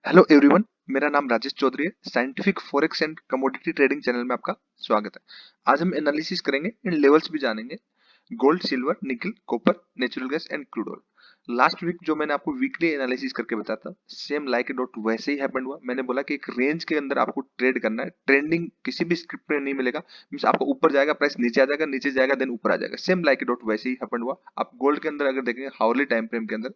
Hello everyone. मेरा नाम राजेश चौधरी है। Scientific forex and commodity trading channel में आपका स्वागत है। आज हम एनालिसिस करेंगे, इन लेवल्स भी जानेंगे। Gold, silver, nickel, copper, natural gas and crude oil. Last week जो मैंने आपको वीकली एनालिसिस करके बताया था, सेम लाइक डॉट वैसे ही हैपेंड हुआ। मैंने बोला कि एक रेंज के अंदर आपको ट्रेड करना है। ट्रेंडिंग किसी भी स्क्रिप्ट में नहीं मिलेगा। मींस आपको ऊपर जाएगा, प्राइस नीचे आ जाएगा, नीचे जाएगा, देन ऊपर आ जाएगा। सेम लाइक डॉट वैसे ही हैपेंड हुआ। आप गोल्ड के अंदर अगर देखेंगे हाउरली टाइम फ्रेम के अंदर,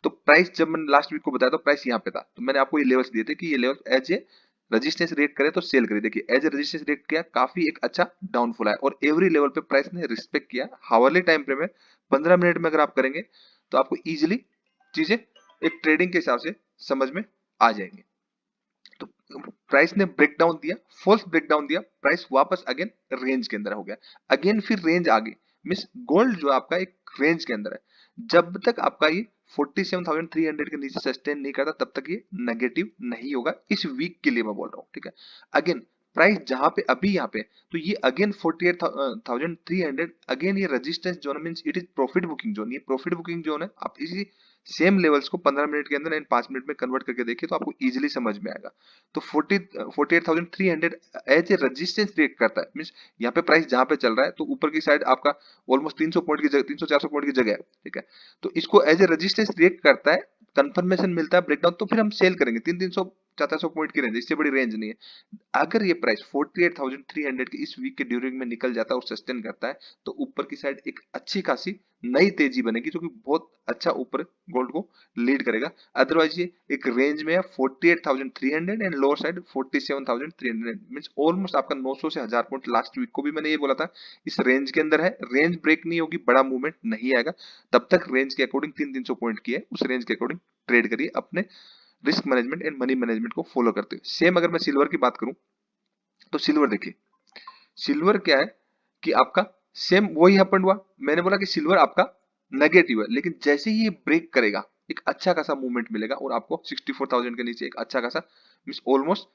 तो प्राइस जब मैंने लास्ट वीक को बताया तो प्राइस यहाँ पे था। तो मैंने आपको ये लेवल्स दिए थे कि ये level as a resistance rate करे तो सेल करिए। देखिए एज ए रेजिस्टेंस रेट किया, काफी एक अच्छा डाउनफॉल है और एवरी लेवल पे प्राइस ने रिस्पेक्ट किया। हावरली टाइम फ्रेम में 15 मिनट में अगर आप करेंगे तो आपको इजीली चीजें एक ट्रेडिंग के हिसाब से समझ में आ जाएंगी। तो प्राइस ने ब्रेक डाउन दिया, फॉल्स ब्रेक डाउन दिया, प्राइस वापस अगेन रेंज के अंदर हो गया। अगेन फिर रेंज आ गई। मींस गोल्ड जो आपका एक रेंज के अंदर है, जब तक आपका ये 47,300 के नीचे सस्टेन नहीं करता तब तक ये नेगेटिव नहीं होगा। इस वीक के लिए मैं बोल रहा हूँ, ठीक है। अगेन प्राइस जहां पे अभी यहाँ पे, तो ये अगेन 48,300 अगेन ये resistance zone means it is profit booking zone. ये प्रॉफिट बुकिंग जोन है। आप इसी सेम लेवल्स को 15 मिनट के अंदर एंड 5 मिनट में कन्वर्ट करके देखिए तो आपको इजीली समझ में आएगा। तो 48,300 एज ए रेजिस्टेंस रिएक्ट करता है। मींस यहाँ पे प्राइस जहां पे चल रहा है तो ऊपर की साइड आपका ऑलमोस्ट 300 पॉइंट की जगह, 300-400 पॉइंट की जगह है, ठीक है। तो इसको एज ए रेजिस्टेंस रिएक्ट करता है, कंफर्मेशन मिलता है ब्रेकडाउन, तो फिर हम सेल करेंगे। 300-400 पॉइंट की रेंज, इससे बड़ी रेंज नहीं है। अगर ये प्राइस 48,300 के इस वीक के ड्यूरिंग में निकल जाता है और सस्टेन करता है तो ऊपर की साइड एक अच्छी खासी नई तेजी बनेगी जो कि बहुत अच्छा ऊपर गोल्ड को लीड करेगा। अदरवाइज ये एक रेंज में है 48,300 and lower side 47,300। Means almost आपका 900 से 1000 पॉइंट। लास्ट वीक को भी मैंने ये बोला था इस रेंज के अंदर है। रेंज ब्रेक नहीं होगी, बड़ा मूवमेंट नहीं आएगा, तब तक रेंज के अकॉर्डिंग 300 पॉइंट की है, उस रेंज के अकॉर्डिंग ट्रेड करिए। अपने risk management and money management को फॉलो करते हुए। सेम अगर मैं सिल्वर की बात करूं तो सिल्वर देखिए, सिल्वर क्या है कि आपका सेम वही हैपेंड हुआ। मैंने बोला कि सिल्वर आपका नेगेटिव है, लेकिन जैसे ही ये ब्रेक करेगा एक अच्छा खासा मूवमेंट मिलेगा और आपको 64,000 के नीचे एक अच्छा खासा मींस ऑलमोस्ट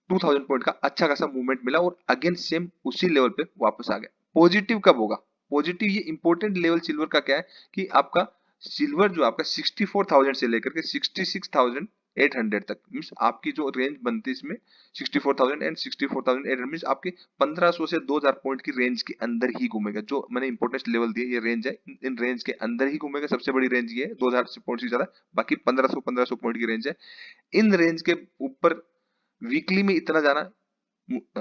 2000 पॉइंट का अच्छा खासा मूवमेंट मिला और अगेन सेम उसी लेवल पे वापस आ गया। पॉजिटिव कब होगा? पॉजिटिव ये इंपॉर्टेंट लेवल सिल्वर का क्या है कि आपका सिल्वर जो आपका 64,000 से लेकर के 66,800 तक मींस आपकी जो रेंज बनती है इसमें 64,000 एंड 64,800 मींस आपके 1500 से 2000 पॉइंट की रेंज के अंदर ही घूमेगा। जो मैंने इंपॉर्टेंट लेवल दिए ये रेंज है, इन रेंज के अंदर ही घूमेगा। सबसे बड़ी रेंज ये है 2000 पॉइंट से ज्यादा, बाकी 1500 पॉइंट की रेंज है। इन रेंज के ऊपर वीकली में इतना जाना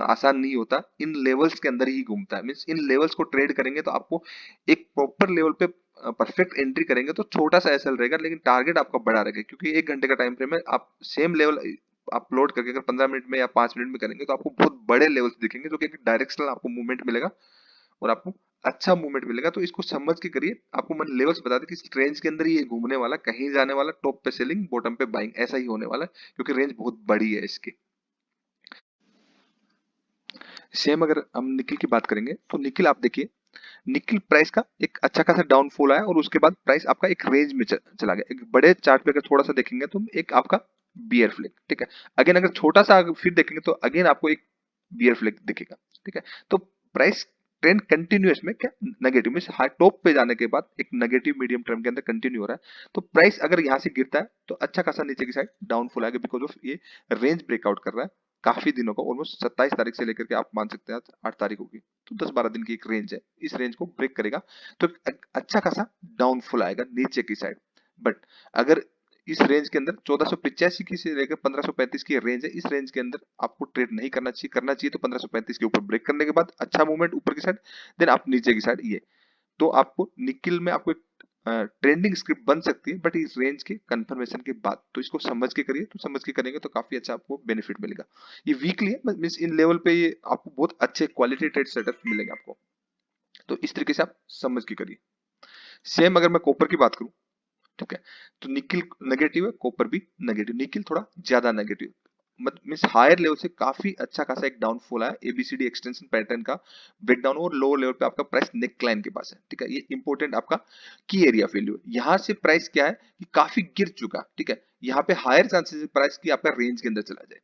आसान नहीं होता। इन लेवल्स के अंदर ही घूमता है। मींस इन लेवल्स को ट्रेड करेंगे तो आपको एक प्रॉपर लेवल पे परफेक्ट एंट्री करेंगे तो छोटा सा एसएल रहेगा, लेकिन टारगेट आपका बड़ा रहेगा क्योंकि 1 घंटे का टाइम फ्रेम है। आप सेम लेवल अपलोड करके अगर 15 मिनट में या 5 मिनट में करेंगे तो आपको बहुत बड़े लेवल्स दिखेंगे जो कि एक डायरेक्शनल आपको मूवमेंट मिलेगा और आपको अच्छा मूवमेंट मिलेगा। तो इसको समझ के करिए। आपको मैंने लेवल्स बता दें कि इस रेंज के अंदर ही ये घूमने वाला, कहीं जाने वाला, टॉप पे सेलिंग बॉटम पे बाइंग, ऐसा ही होने वाला है क्योंकि रेंज बहुत बड़ी है इसकी। सेम अगर हम निकिल की बात करेंगे तो निकिल आप देखिए, निकिल प्राइस का एक अच्छा खासा डाउनफॉल आया और उसके बाद प्राइस आपका एक रेंज में चला गया। एक बड़े चार्ट पे अगर थोड़ा सा देखेंगे तो एक आपका बियर फ्लैग, ठीक है। अगेन अगर छोटा सा फिर देखेंगे तो अगेन आपको एक बियर फ्लैग दिखेगा, ठीक है। तो प्राइस ट्रेंड कंटिन्यूअस में क्या नेगेटिव में हाई टॉप पे जाने के बाद एक नेगेटिव मीडियम टर्म के अंदर कंटिन्यू हो रहा है। तो प्राइस अगर यहाँ से गिरता है तो अच्छा खासा नीचे की साइड डाउनफॉल आएगा बिकॉज ऑफ ये रेंज ब्रेकआउट कर रहा है काफी दिनों का। ऑलमोस्ट 27 तारीख से लेकर के आप मान सकते हैं आज 8 तारीख होगी, तो 10-12 दिन की एक रेंज है। इस रेंज को ब्रेक करेगा तो एक अच्छा खासा डाउनफॉल आएगा नीचे की साइड। बट अगर इस रेंज के अंदर 1485 की से लेकर 1535 की रेंज है, इस रेंज के अंदर आपको ट्रेड नहीं करना चाहिए। करना चाहिए तो 1535 के ऊपर ब्रेक करने के बाद अच्छा मूवमेंट ऊपर की साइड, देन आप नीचे की साइड ये। तो आपको निकिल में आपको एक ट्रेंडिंग स्क्रिप्ट बन सकती है बट इस रेंज के कंफर्मेशन के बाद। तो इसको समझ के करिए, तो समझ के करेंगे तो काफी अच्छा आपको बेनिफिट मिलेगा। ये वीकली है मींस इन लेवल पे ये आपको बहुत अच्छे क्वालिटी ट्रेड सेटअप मिलेंगे आपको। तो इस तरीके से आप समझ के करिए। सेम अगर मैं कॉपर की बात करूं, ठीक है, तो निकिल नेगेटिव है, कॉपर भी नेगेटिव। निकिल थोड़ा ज्यादा नेगेटिव मींस हायर लेवल से काफी अच्छा खासा एक डाउनफॉल है। एबीसीडी एक्सटेंशन पैटर्न का ब्रेकडाउन और लोअर लेवल पे आपका प्राइस नेकलाइन के पास है, ठीक है। ये इंपॉर्टेंट आपका की एरिया वैल्यू है। यहाँ से प्राइस क्या है कि काफी गिर चुका, ठीक है। यहाँ पे हायर चांसेस है प्राइस की आपका रेंज के अंदर चला जाए।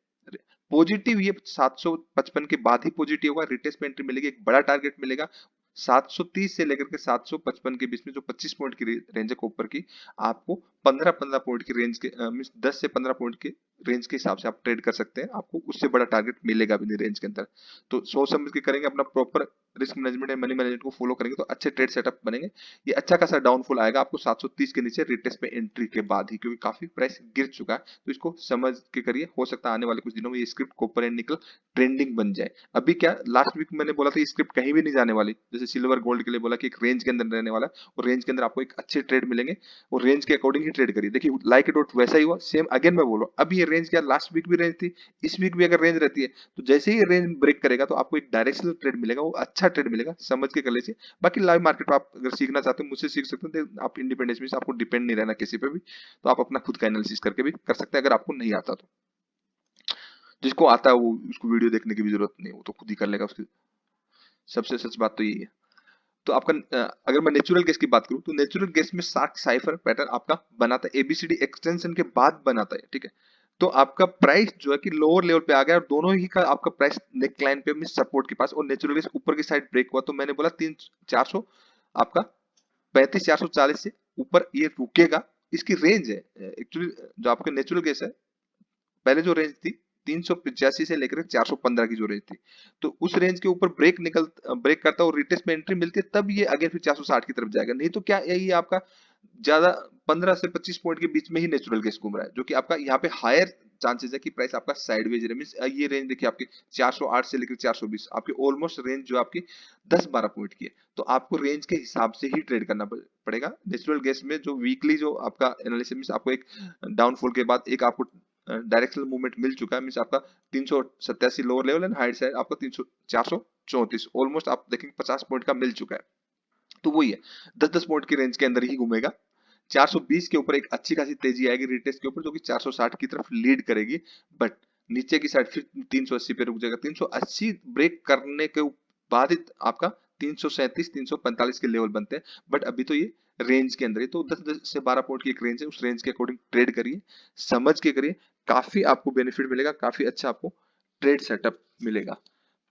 पॉजिटिव ये 755 के बाद ही पॉजिटिव होगा, रिटेस्ट में एंट्री मिलेगी, एक बड़ा टारगेट मिलेगा। 730 से लेकर के 755 के बीच में जो 25 पॉइंट की रेंज है कॉपर की, आपको 15-15 पॉइंट की रेंज के मींस 10 से 15 पॉइंट के रेंज के हिसाब से आप ट्रेड कर सकते हैं। आपको उससे बड़ा टारगेट मिलेगा भी नहीं रेंज के अंदर। तो सोच समझ के करेंगे, अपना प्रॉपर रिस्क मैनेजमेंट या मनी मैनेजमेंट को फॉलो करेंगे तो अच्छे ट्रेड सेटअप बनेंगे। ये अच्छा खासा डाउनफॉल आएगा आपको 730 के नीचे रिटेस्ट पे एंट्री के बाद ही, क्योंकि काफी प्राइस गिर चुका है। तो इसको समझ के करिए, हो सकता है आने वाले कुछ दिनों में ये स्क्रिप्ट कॉपर एंड निकल ट्रेंडिंग बन जाए। अभी क्या लास्ट वीक मैंने बोला था ये स्क्रिप्ट कहीं भी नहीं जाने वाली, जैसे सिल्वर गोल्ड के लिए बोला कि एक रेंज के अंदर रहने वाला है और रेंज के अंदर आपको एक अच्छे ट्रेड मिलेंगे और रेंज के अकॉर्डिंग ही ट्रेड करिए। देखिए लाइक इट डॉट वैसा ही हुआ सेम। अगेन मैं बोल रहा हूँ, अभी ये रेंज क्या लास्ट वीक भी रेंज थी, इस वीक भी अगर रेंज रहती है तो जैसे ही रेंज ब्रेक करेगा तो आपको एक डायरेक्शनल ट्रेड मिलेगा, वो अच्छा ट्रेड मिलेगा, समझ के कर लीजिए। बाकी लाइव मार्केट आप अगर सीखना चाहते हैं मुझसे सीख सकते हैं, आप इंडिपेंडेंस में आपको डिपेंड नहीं रहना किसी पे भी, तो आप अपना खुद का एनालिसिस करके भी कर सकते हैं अगर आपको नहीं आता तो। जिसको आता है वो उसको वीडियो देखने की भी जरूरत नहीं, वो तो खुद ही कर लेगा उसकी। सबसे सच बात तो यही है। तो आपका अगर मैं नेचुरल गैस की बात करूं तो नेचुरल गैस में शार्क साइफर पैटर्न आपका बनाता है एबीसीडी एक्सटेंशन के बाद बनाता है, ठीक है। तो आपका प्राइस जो है कि लोअर लेवल पे आ गया और दोनों ही का आपका प्राइस नेक लाइन पे सपोर्ट के पास, और नेचुरल गैस ऊपर की साइड ब्रेक हुआ तो मैंने बोला 3 400 आपका 35 440 से ऊपर ये रुकेगा। इसकी रेंज है एक्चुअली, जो आपका नेचुरल गैस है पहले जो रेंज थी 385 से लेकर 415 की जो रेंज थी, तो उस रेंज के ऊपर ब्रेक करता है और रिटेस्ट में एंट्री मिलती है, तब ये आगे फिर 460 की तरफ जाएगा। नहीं तो क्या यही आपका ज्यादा 15 से 25 पॉइंट के बीच में ही नेचुरल गैस घूम रहा है, जो कि आपका यहाँ पे हायर चांसेस है कि प्राइस आपका साइडवेज रहे। मींस ये रेंज देखिए आपकी 408 से लेकर 420, आपकी ऑलमोस्ट रेंज जो आपकी 10-12 पॉइंट की है। तो आपको रेंज के हिसाब से ही ट्रेड करना पड़ेगा। नेचुरल गैस में जो वीकली जो आपका एनालिसिस, आपको एक डाउनफॉल के बाद एक आपको डायरेक्शनल मूवमेंट मिल चुका है। मींस आपका 387 lower level and height side आपका 300 434, ऑलमोस्ट आप देखेंगे 50 पॉइंट का मिल चुका है। तो वही है 10-10 पॉइंट की रेंज के अंदर ही घूमेगा। 420 के ऊपर एक अच्छी खासी तेजी आएगी रिटेस्ट के ऊपर, जो कि 460 की तरफ लीड करेगी। बट नीचे की साइड फिर 380 पे रुक जाएगा। 380 ब्रेक करने के बाद ही आपका 337 345 के लेवल बनते हैं। बट अभी तो ये रेंज के अंदर है, तो 10 से 12 पॉइंट की एक रेंज है, उस रेंज के अकॉर्डिंग ट्रेड करिए, समझ के करिए, काफी आपको बेनिफिट मिलेगा, काफी अच्छा आपको ट्रेड सेटअप मिलेगा।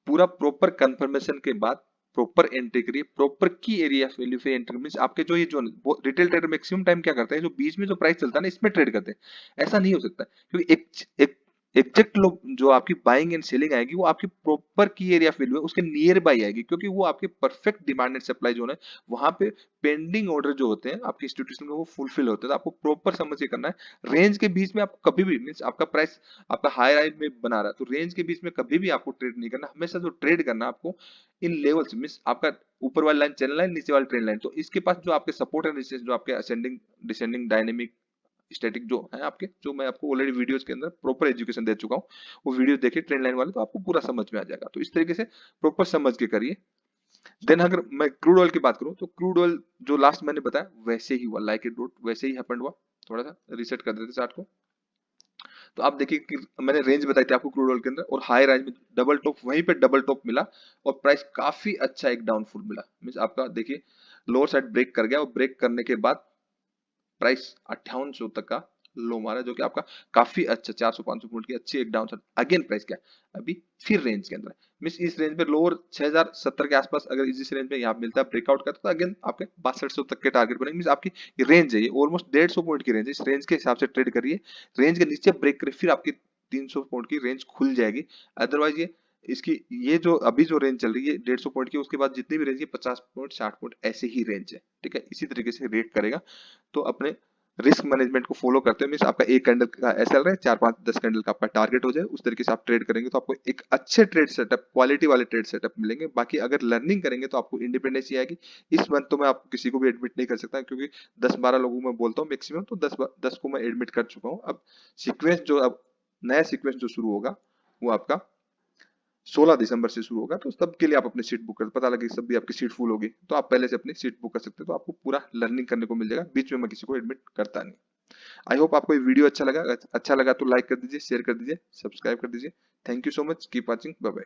पूरा प्रॉपर कंफर्मेशन के बाद प्रॉपर एंट्री करिए, प्रॉपर की एरिया वैल्यू पे एंट्री। मींस आपके जो ये जो रिटेल ट्रेडर मैक्सिमम टाइम क्या करते हैं, जो बीच में जो प्राइस चलता है ना इसमें ट्रेड करते हैं। ऐसा नहीं हो सकता, क्योंकि एक एग्जैक्ट लोग जो आपकी बाइंग एंड सेलिंग आएगी वो आपकी प्रॉपर की एरिया वैल्यू है उसके नियर बाई आएगी, क्योंकि वो आपके perfect demand and supply zone है। वहां पे पेंडिंग ऑर्डर जो होते हैं आपके इंस्टीट्यूशन में वो फुलफिल होते हैं। तो आपको प्रॉपर समझ के करना है। रेंज के बीच में आपको कभी भी मींस आपका प्राइस आपका हाई राइज में बना रहा है तो रेंज के बीच में कभी भी आपको ट्रेड नहीं करना। हमेशा जो ट्रेड करना आपको इन लेवल्स मींस आपका ऊपर वाली लाइन चैनल लाइन, नीचे वाली ट्रेंड लाइन, तो इसके पास जो आपके सपोर्ट एंड रेजिस्टेंस, जो आपके असेंडिंग डिसेंडिंग डायनेमिक स्टैटिक जो है आपके, जो मैं आपको ऑलरेडी वीडियोस के अंदर प्रॉपर एजुकेशन दे चुका हूँ, वो वीडियो देखिए ट्रेंड लाइन वाले, तो आपको पूरा समझ में आ जाएगा। तो इस तरीके से प्रॉपर समझ के करिए। देन अगर मैं क्रूड ऑयल की बात करूं तो क्रूड ऑयल जो लास्ट मैंने बताया वैसे ही हुआ, लाइक इट डॉट वैसे ही हैपेंड हुआ। थोड़ा सा रीसेट कर देते चार्ट को, तो आप देखिए कि मैंने रेंज बताई थी आपको क्रूड ऑयल के अंदर, और हाई रेंज में डबल टॉप, वहीं पे डबल टॉप मिला और प्राइस काफी अच्छा एक डाउनफॉल मिला। मींस आपका देखिए लोअर साइड ब्रेक कर गया और ब्रेक करने के बाद प्राइस 5800 तक का लो मारा, जो कि आपका काफी अच्छा 400-500 पॉइंट की अच्छी एक डाउन साइड। अगेन प्राइस क्या अभी फिर रेंज के अंदर है। मींस इस रेंज पे लोअर 6070 के आसपास अगर इस रेंज में यहाँ मिलता है ब्रेकआउट करता तो अगेन आपके 6200 तक के टारगेट बनेंगे। मींस आपकी ये रेंज है, ये ऑलमोस्ट 150 पॉइंट की रेंज है। इस रेंज के हिसाब से ट्रेड करिए। रेंज के नीचे ब्रेक करे फिर आपकी 300 पॉइंट की रेंज खुल जाएगी। अदरवाइज ये इसकी ये जो अभी जो रेंज चल रही है 150 पॉइंट की, उसके बाद जितनी भी रेंज है 50 पॉइंट 60 पॉइंट ऐसे ही रेंज है, ठीक है। इसी तरीके से रेट करेगा। तो अपने रिस्क मैनेजमेंट को फॉलो करते हैं। मींस आपका एक कैंडल का ऐसा चल रहा है, 4-5-10 कैंडल का आपका टारगेट हो जाए, उस तरीके से आप ट्रेड करेंगे तो आपको एक अच्छे ट्रेड सेटअप, क्वालिटी वाले ट्रेड सेटअप मिलेंगे। बाकी अगर लर्निंग करेंगे तो आपको इंडिपेंडेंस ही आएगी। इस मंथ तो मैं आपको किसी को भी एडमिट नहीं कर सकता, क्योंकि 10-12 लोगों में बोलता हूँ मैक्सिमम, तो 10 को मैं एडमिट कर चुका हूँ। अब सीक्वेंस जो अब नया सीक्वेंस जो शुरू होगा वो आपका 16 दिसंबर से शुरू होगा, तो तब के लिए आप अपनी सीट बुक कर, पता लगे सब भी आपकी सीट फुल होगी तो आप पहले से अपनी सीट बुक कर सकते हो। तो आपको पूरा लर्निंग करने को मिल जाएगा। बीच में मैं किसी को एडमिट करता नहीं। आई होप आपको ये वीडियो अच्छा लगा। अच्छा लगा तो लाइक कर दीजिए, शेयर कर दीजिए, सब्सक्राइब कर दीजिए। Thank you so much, keep watching, bye bye.